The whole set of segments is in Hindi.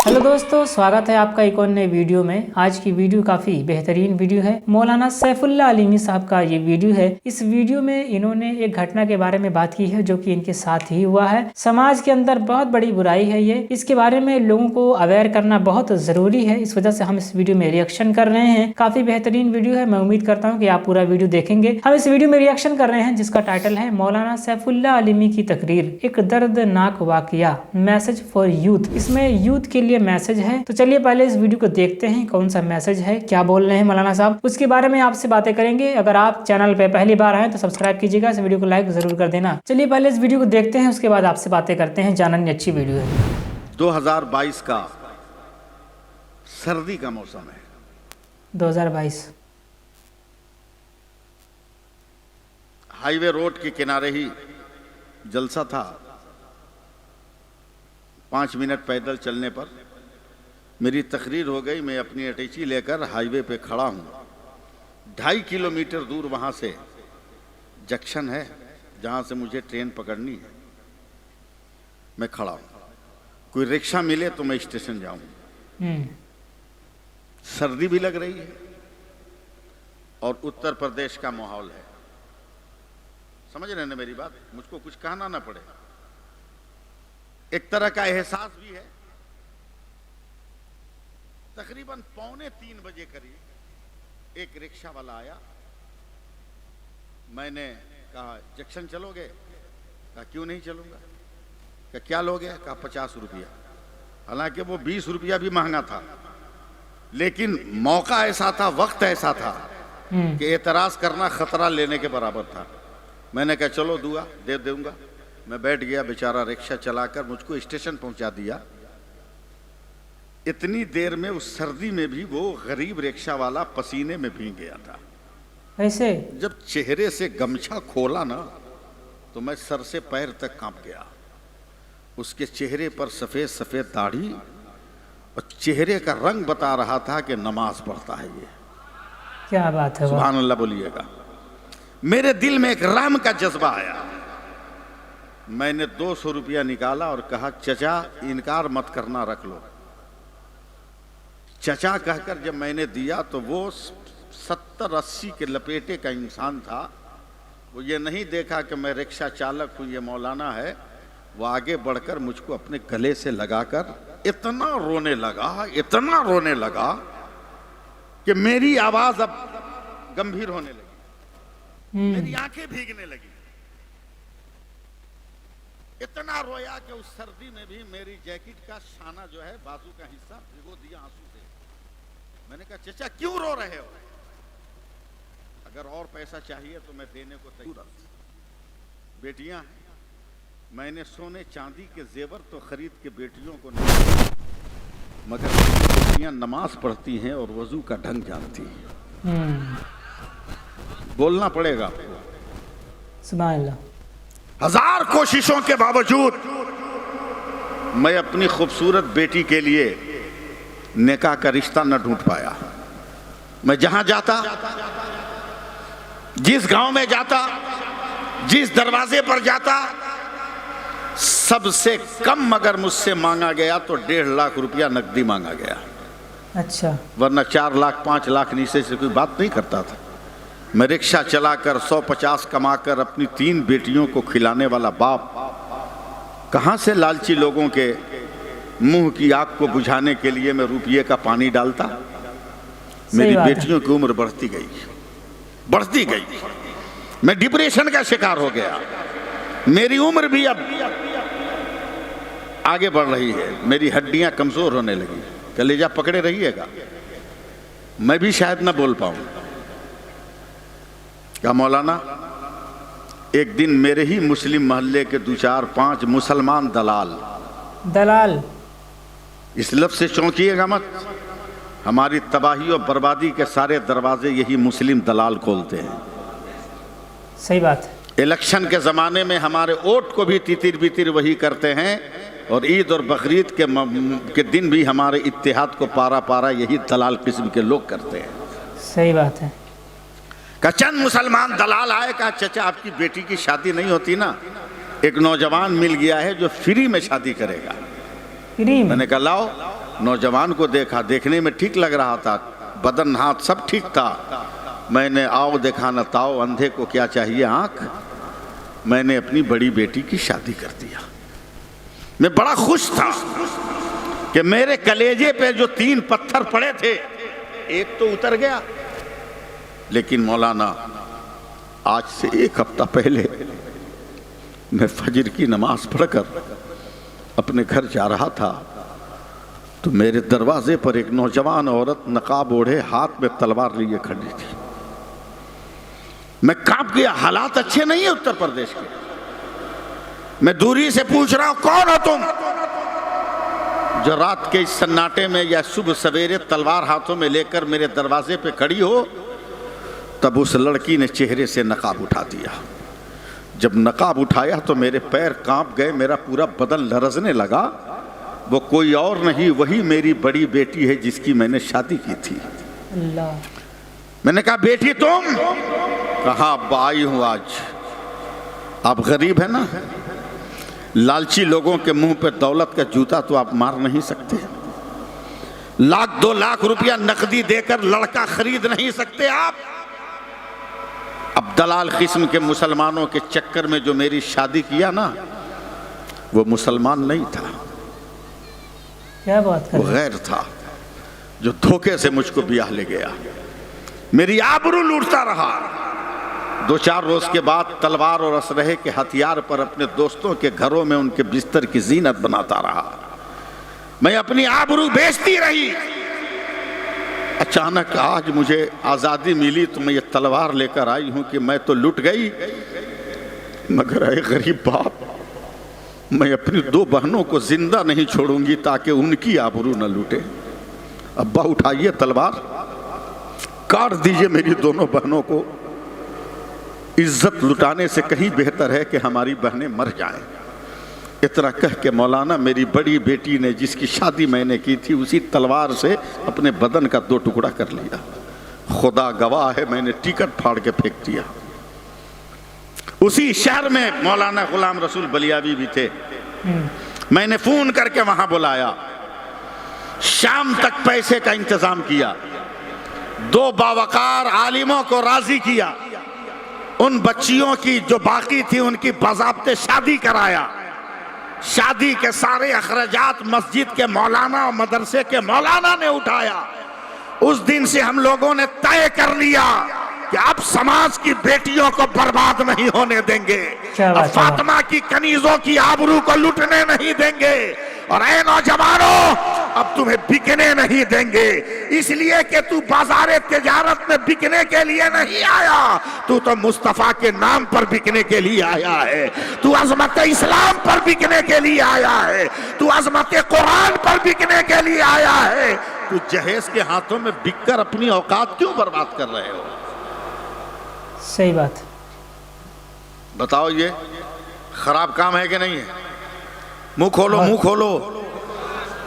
हेलो दोस्तों, स्वागत है आपका एक और नए वीडियो में। आज की वीडियो काफ़ी बेहतरीन वीडियो है। मौलाना सैफुल्लाह अलीमी साहब का ये वीडियो है। इस वीडियो में इन्होंने एक घटना के बारे में बात की है जो कि इनके साथ ही हुआ है। समाज के अंदर बहुत बड़ी बुराई है ये, इसके बारे में लोगों को अवेयर करना बहुत ज़रूरी है। इस वजह से हम इस वीडियो में रिएक्शन कर रहे हैं। काफ़ी बेहतरीन वीडियो है, मैं उम्मीद करता हूँ कि आप पूरा वीडियो देखेंगे। हम इस वीडियो में रिएक्शन कर रहे हैं जिसका टाइटल है मौलाना सैफुल्लाह अलीमी की तकरीर, एक दर्दनाक वाकया, मैसेज फॉर यूथ। इसमें यूथ के लिए मैसेज है। तो चलिए पहले इस वीडियो को देखते हैं, कौन सा मैसेज है, क्या बोल रहे हैं मौलाना साहब, उसके बारे में आपसे बातें करेंगे। अगर आप चैनल पे पहली बार आए तो सब्सक्राइब कीजिएगा, इस वीडियो को लाइक जरूर कर देना। चलिए पहले इस वीडियो को देखते हैं, उसके बाद आपसे बातें करते हैं। जाननी अच्छी वीडियो है। 2022 का सर्दी का मौसम है। 2022 हाईवे रोड के किनारे ही जलसा था। 5 मिनट पैदल चलने पर मेरी तकरीर हो गई। मैं अपनी अटैची लेकर हाईवे पे खड़ा हूँ। 2.5 किलोमीटर दूर वहाँ से जंक्शन है जहाँ से मुझे ट्रेन पकड़नी है। मैं खड़ा हूँ, कोई रिक्शा मिले तो मैं स्टेशन जाऊँ। सर्दी भी लग रही है और उत्तर प्रदेश का माहौल है। समझ रहे हैं मेरी बात? मुझको कुछ कहना ना पड़े। एक तरह का एहसास भी है। तकरीबन 2:45 बजे करीब एक रिक्शा वाला आया। मैंने कहा जंक्शन चलोगे? कहा क्यों नहीं चलूंगा। कहा क्या लोगे? कहा 50 रुपया। हालांकि वो 20 रुपया भी महंगा था, लेकिन मौका ऐसा था, वक्त ऐसा था कि एतराज करना खतरा लेने के बराबर था। मैंने कहा चलो दूंगा, दे दूंगा। मैं बैठ गया। बेचारा रिक्शा चलाकर मुझको स्टेशन पहुंचा दिया। इतनी देर में, उस सर्दी में भी, वो गरीब रिक्शा वाला पसीने में भीग गया था। ऐसे जब चेहरे से गमछा खोला ना तो मैं सर से पैर तक कांप गया। उसके चेहरे पर सफेद सफेद दाढ़ी और चेहरे का रंग बता रहा था कि नमाज पढ़ता है ये। क्या बात है, सुभान अल्लाह बोलिएगा। मेरे दिल में एक राम का जज्बा आया। मैंने 200 रुपया निकाला और कहा चचा इनकार मत करना, रख लो। चचा कहकर जब मैंने दिया तो वो 70-80 के लपेटे का इंसान था। वो ये नहीं देखा कि मैं रिक्शा चालक हूँ, ये मौलाना है। वो आगे बढ़कर मुझको अपने गले से लगाकर इतना रोने लगा, इतना रोने लगा कि मेरी आवाज अब गंभीर होने लगी, मेरी आंखें भीगने लगी। इतना रोया कि उस सर्दी में भी मेरी जैकेट का शाना जो है, बाजू का हिस्सा, भिगो दिया आंसू से। मैंने कहा चचा क्यों रो रहे हो? अगर और पैसा चाहिए तो मैं देने को तैयार। बेटियां हैं, मैंने सोने चांदी के जेवर तो खरीद के बेटियों को नहीं, मगर बेटियां नमाज पढ़ती हैं और वजू का ढंग जानती हैं। बोलना पड़ेगा आपको। सुभान अल्लाह। 1000 कोशिशों के बावजूद मैं अपनी खूबसूरत बेटी के लिए निकाह का रिश्ता न ढूंढ पाया। मैं जहां जाता, जिस गांव में जाता, जिस दरवाजे पर जाता, सबसे कम अगर मुझसे मांगा गया तो 1.5 लाख रुपया नकदी मांगा गया। अच्छा। वरना 4 लाख 5 लाख नीचे से कोई बात नहीं करता था। मैं रिक्शा चलाकर 150 कमाकर अपनी 3 बेटियों को खिलाने वाला बाप कहां से लालची लोगों के मुंह की आग को बुझाने के लिए मैं रुपये का पानी डालता। मेरी बेटियों की उम्र बढ़ती गई, बढ़ती गई। मैं डिप्रेशन का शिकार हो गया। मेरी उम्र भी अब आगे बढ़ रही है। मेरी हड्डियां कमजोर होने लगी। कलेजा पकड़े रहिएगा, मैं भी शायद ना बोल पाऊं। क्या मौलाना, एक दिन मेरे ही मुस्लिम मोहल्ले के 2-4-5 मुसलमान दलाल, इस लफ्ज़ से चौंकिएगा मत, हमारी तबाही और बर्बादी के सारे दरवाजे यही मुस्लिम दलाल खोलते हैं। सही बात है। इलेक्शन के ज़माने में हमारे वोट को भी तितिर बितिर वही करते हैं, और ईद और बकरीद के दिन भी हमारे इत्तेहाद को पारा पारा यही दलाल किस्म के लोग करते हैं। सही बात है। का चंद मुसलमान दलाल आए, कहा चचा आपकी बेटी की शादी नहीं होती ना, एक नौजवान मिल गया है जो फ्री में शादी करेगा। फ्री में? मैंने कहा लाओ, नौजवान को देखा, देखने में ठीक लग रहा था, बदन हाथ सब ठीक था। मैंने आओ देखा न ताओ, अंधे को क्या चाहिए आंख, मैंने अपनी बड़ी बेटी की शादी कर दिया। मैं बड़ा खुश था कि मेरे कलेजे पे जो 3 पत्थर पड़े थे एक तो उतर गया। लेकिन मौलाना, आज से 1 हफ्ता पहले मैं फजर की नमाज पढ़कर अपने घर जा रहा था तो मेरे दरवाजे पर एक नौजवान औरत नकाब ओढ़े हाथ में तलवार लिए खड़ी थी। मैं कांप गया। हालात अच्छे नहीं है उत्तर प्रदेश के। मैं दूरी से पूछ रहा हूं, कौन हो तुम जो रात के इस सन्नाटे में या सुबह सवेरे तलवार हाथों में लेकर मेरे दरवाजे पे खड़ी हो? तब उस लड़की ने चेहरे से नकाब उठा दिया। जब नकाब उठाया तो मेरे पैर कांप गए, मेरा पूरा बदन लरजने लगा। वो कोई और नहीं, वही मेरी बड़ी बेटी है जिसकी मैंने शादी की थी। अल्लाह। मैंने कहा, बेटी तुम? कहा, अब्बा आई हूं आज। आप गरीब है ना, लालची लोगों के मुंह पे दौलत का जूता तो आप मार नहीं सकते। 1-2 लाख रुपया नकदी देकर लड़का खरीद नहीं सकते आप। अब दलाल किस्म के मुसलमानों के चक्कर में जो मेरी शादी किया ना, वो मुसलमान नहीं था, क्या बात कर वो गैर था जो धोखे से मुझको ब्याह ले गया। मेरी आबरू लूटता रहा। 2-4 रोज के बाद तलवार और असलहे के हथियार पर अपने दोस्तों के घरों में उनके बिस्तर की जीनत बनाता रहा। मैं अपनी आबरू बेचती रही। अचानक आज मुझे आज़ादी मिली तो मैं ये तलवार लेकर आई हूं कि मैं तो लुट गई, मगर ऐ गरीब बाप, मैं अपनी 2 बहनों को जिंदा नहीं छोड़ूंगी ताकि उनकी आबरू न लूटे। अब्बा उठाइए तलवार, काट दीजिए मेरी दोनों बहनों को। इज्जत लुटाने से कहीं बेहतर है कि हमारी बहनें मर जाएं। इतना कह के मौलाना, मेरी बड़ी बेटी ने जिसकी शादी मैंने की थी उसी तलवार से अपने बदन का 2 टुकड़ा कर लिया। खुदा गवाह है, मैंने टिकट फाड़ के फेंक दिया। उसी शहर में मौलाना गुलाम रसूल बलियावी भी थे। मैंने फोन करके वहां बुलाया, शाम तक पैसे का इंतजाम किया, 2 बावकार आलिमों को राजी किया, उन बच्चियों की जो बाकी थी उनकी बाज़ाब्ते शादी कराया। शादी के सारे अखराजात मस्जिद के मौलाना और मदरसे के मौलाना ने उठाया। उस दिन से हम लोगों ने तय कर लिया कि अब समाज की बेटियों को बर्बाद नहीं होने देंगे, अब फातिमा की कनीजों की आबरू को लूटने नहीं देंगे, और ऐ नौजवानों, अब तुम्हें बिकने नहीं देंगे। इसलिए कि तू बाजारे तिजारत में बिकने के लिए नहीं आया, तू तो मुस्तफा के नाम पर बिकने के लिए आया है, तू अजमत इस्लाम पर बिकने के लिए आया है, तू अजमत कुरान पर बिकने के लिए आया है। तू जहेज के हाथों में बिककर अपनी औकात क्यों बर्बाद कर रहे हो? सही बात। बताओ, ये खराब काम है कि नहीं है? मुंह खोलो, मुंह खोलो,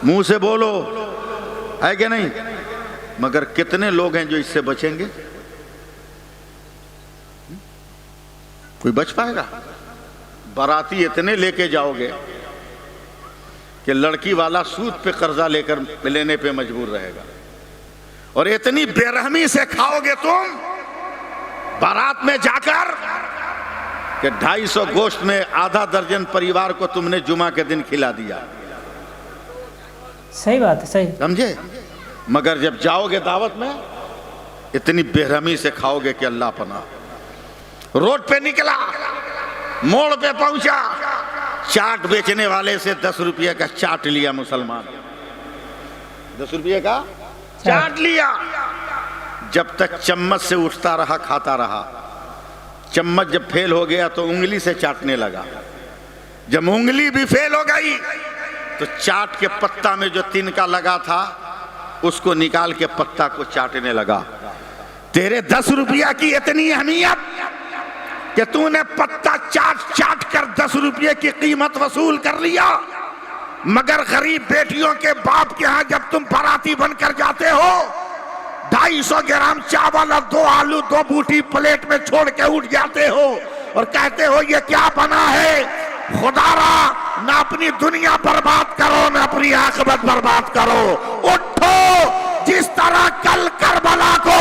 मुंह से बोलो, है कि नहीं? मगर कितने लोग हैं जो इससे बचेंगे? कोई बच पाएगा? बाराती इतने लेके जाओगे कि लड़की वाला सूद पे कर्जा लेकर लेने पे मजबूर रहेगा, और इतनी बेरहमी से खाओगे तुम बारात में जाकर कि 250 गोश्त में आधा दर्जन परिवार को तुमने जुमा के दिन खिला दिया। सही बात है, सही, समझे? मगर जब जाओगे दावत में इतनी बेरहमी से खाओगे कि अल्लाह पनाह। रोड पे निकला, मोड़ पे पहुंचा, चाट बेचने वाले से 10 रुपये का चाट लिया मुसलमान, 10 रुपये का चाट लिया। जब तक चम्मच से उठता रहा, खाता रहा। चम्मच जब फेल हो गया तो उंगली से चाटने लगा। जब उंगली भी फेल हो गई तो चाट के पत्ता में जो तिनका लगा था उसको निकाल के पत्ता को चाटने लगा। तेरे 10 रुपया की इतनी अहमियत कि तूने पत्ता चाट चाट कर 10 रुपये की कीमत वसूल कर लिया। मगर गरीब बेटियों के बाप के यहां जब तुम बाराती बनकर जाते हो, 250 ग्राम चावल और 2 आलू 2 बूटी प्लेट में छोड़ के उठ जाते हो और कहते हो ये क्या बना है? खुदारा ना अपनी दुनिया बर्बाद करो ना अपनी आखिरत बर्बाद करो। उठो, जिस तरह कल करबला को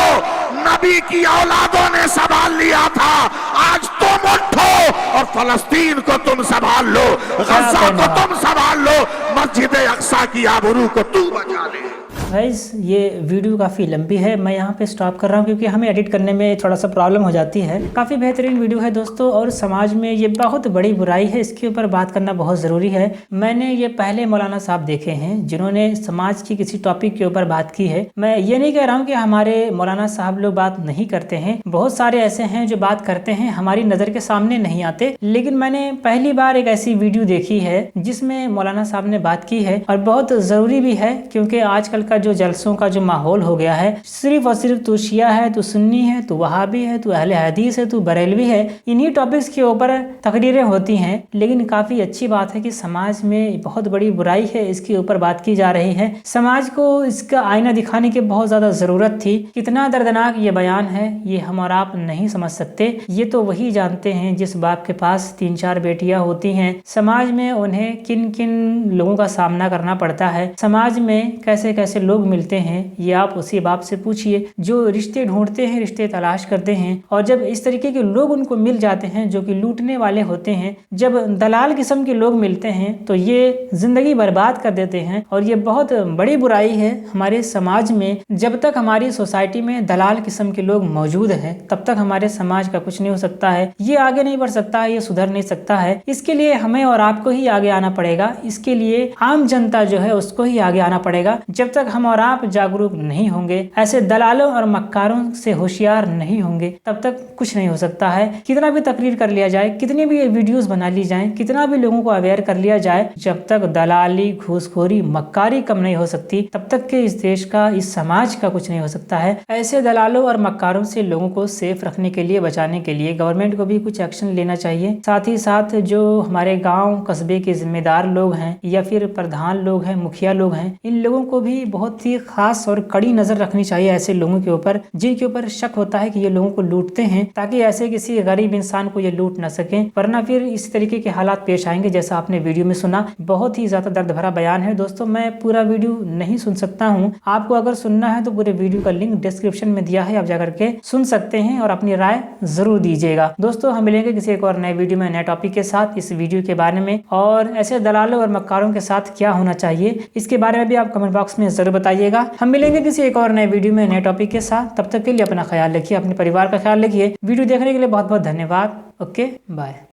नबी की औलादों ने संभाल लिया था, आज तुम उठो और फलस्तीन को तुम संभाल लो, गजा को तुम संभाल लो, मस्जिद अक्सा की आबरू को तू बचा ले। गाइस ये वीडियो काफ़ी लंबी है, मैं यहाँ पे स्टॉप कर रहा हूँ क्योंकि हमें एडिट करने में थोड़ा सा प्रॉब्लम हो जाती है। काफ़ी बेहतरीन वीडियो है दोस्तों, और समाज में ये बहुत बड़ी बुराई है, इसके ऊपर बात करना बहुत ज़रूरी है। मैंने ये पहले मौलाना साहब देखे हैं जिन्होंने समाज की किसी टॉपिक के ऊपर बात की है। मैं ये नहीं कह रहा हूँ कि हमारे मौलाना साहब लोग बात नहीं करते हैं, बहुत सारे ऐसे हैं जो बात करते हैं, हमारी नज़र के सामने नहीं आते, लेकिन मैंने पहली बार एक ऐसी वीडियो देखी है जिसमें मौलाना साहब ने बात की है, और बहुत ज़रूरी भी है क्योंकि आजकल का जो जलसों का जो माहौल हो गया है, सिर्फ और सिर्फ तू शिया है, तू सुन्नी है, तू वहाबी है, तू अहले हदीस है, तू बरेलवी है, इन्हीं टॉपिक्स के ऊपर तकरीरें होती हैं। लेकिन काफ़ी अच्छी बात है कि समाज में बहुत बड़ी बुराई है, इसके ऊपर बात की जा रही है। समाज को इसका आईना दिखाने की बहुत ज़्यादा ज़रूरत थी। कितना दर्दनाक ये बयान है ये हम और आप नहीं समझ सकते। ये तो वही जानते हैं जिस बाप के पास 3-4 बेटियां होती हैं, समाज में उन्हें किन किन लोगों का सामना करना पड़ता है, समाज में कैसे कैसे लोग मिलते हैं, ये आप उसी बाप से पूछिए जो रिश्ते ढूंढते हैं, रिश्ते तलाश करते हैं, और जब इस तरीके के लोग उनको मिल जाते हैं जो कि लूटने वाले होते हैं, जब दलाल किस्म के लोग मिलते हैं तो ये जिंदगी बर्बाद कर देते हैं। और ये बहुत बड़ी बुराई है हमारे समाज में। जब तक हमारी सोसाइटी में दलाल किस्म के लोग मौजूद हैं तब तक हमारे समाज का कुछ नहीं हो सकता है, ये आगे नहीं बढ़ सकता है, ये सुधर नहीं सकता है। इसके लिए हमें और आपको ही आगे आना पड़ेगा, इसके लिए आम जनता जो है उसको ही आगे आना पड़ेगा। जब तक हम और आप जागरूक नहीं होंगे, ऐसे दलालों और मक्कारों से होशियार नहीं होंगे, तब तक कुछ नहीं हो सकता है। कितना भी तकरीर कर लिया जाए, कितनी भी वीडियोस बना ली जाए, कितना भी लोगों को अवेयर कर लिया जाए, जब तक दलाली, घूसखोरी, मक्कारी कम नहीं हो सकती तब तक के इस देश का, इस समाज का कुछ नहीं हो सकता है। ऐसे दलालों और मक्कारों से लोगों को सेफ रखने के लिए, बचाने के लिए गवर्नमेंट को भी कुछ एक्शन लेना चाहिए। साथ ही साथ जो हमारे गाँव कस्बे के जिम्मेदार लोग हैं या फिर प्रधान लोग हैं, मुखिया लोग हैं, इन लोगों को भी बहुत ही खास और कड़ी नजर रखनी चाहिए ऐसे लोगों के ऊपर जिनके ऊपर शक होता है कि ये लोगों को लूटते हैं, ताकि ऐसे किसी गरीब इंसान को ये लूट न सके, वरना फिर इस तरीके के हालात पेश आएंगे जैसा आपने वीडियो में सुना। बहुत ही ज्यादा दर्द भरा बयान है दोस्तों, मैं पूरा वीडियो नहीं सुन सकता हूँ, आपको अगर सुनना है तो पूरे वीडियो का लिंक डिस्क्रिप्शन में दिया है, आप जाकर के सुन सकते हैं और अपनी राय जरूर दीजिएगा। दोस्तों हम मिलेंगे किसी एक और नए वीडियो में, नए टॉपिक के साथ, इस वीडियो के बारे में और ऐसे दलालों और मक्कारों के साथ क्या होना चाहिए इसके बारे में भी आप कमेंट बॉक्स में जरूर बताइएगा। हम मिलेंगे किसी एक और नए वीडियो में, नए टॉपिक के साथ। तब तक के लिए अपना ख्याल रखिए, अपने परिवार का ख्याल रखिए। वीडियो देखने के लिए बहुत बहुत धन्यवाद। Okay bye.